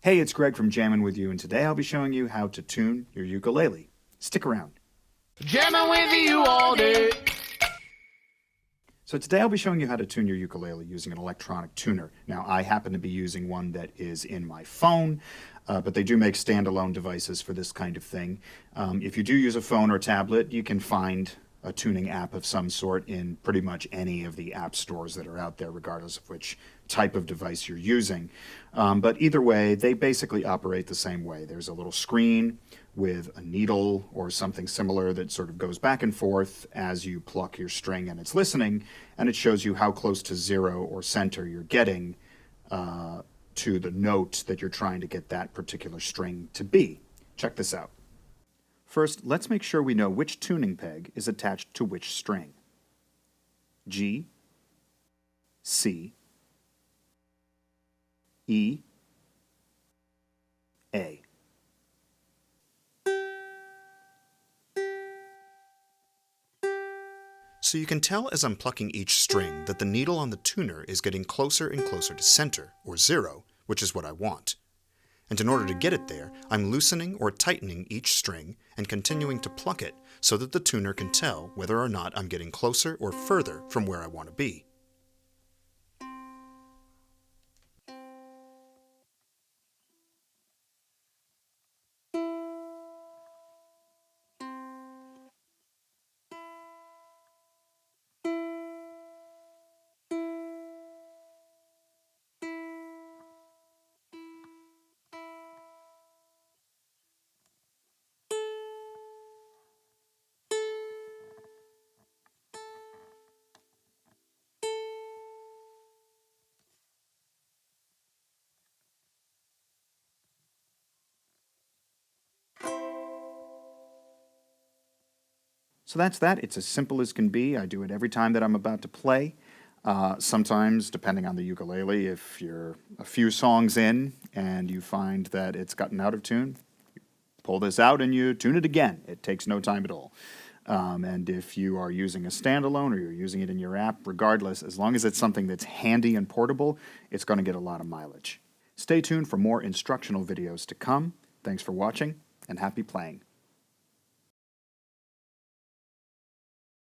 Hey, it's Greg from Jammin With You, and today I'll be showing you how to tune your ukulele. Stick around. Jammin' with you all day. So today I'll be showing you how to tune your ukulele using an electronic tuner. Now, I happen to be using one that is in my phone, but they do make standalone devices for this kind of thing. If you do use a phone or tablet, you can find a tuning app of some sort in pretty much any of the app stores that are out there, regardless of which type of device you're using. But either way, they basically operate the same way. There's a little screen with a needle or something similar that sort of goes back and forth as you pluck your string and it's listening, and it shows you how close to zero or center you're getting to the note that you're trying to get that particular string to be. Check this out. First, let's make sure we know which tuning peg is attached to which string. G, C, E, A. So you can tell as I'm plucking each string that the needle on the tuner is getting closer and closer to center, or zero, which is what I want. And in order to get it there, I'm loosening or tightening each string and continuing to pluck it so that the tuner can tell whether or not I'm getting closer or further from where I want to be. So that's that. It's as simple as can be. I do it every time that I'm about to play. Sometimes, depending on the ukulele, if you're a few songs in and you find that it's gotten out of tune, you pull this out and you tune it again. It takes no time at all. And if you are using a standalone or you're using it in your app, regardless, as long as it's something that's handy and portable, it's going to get a lot of mileage. Stay tuned for more instructional videos to come. Thanks for watching, and happy playing.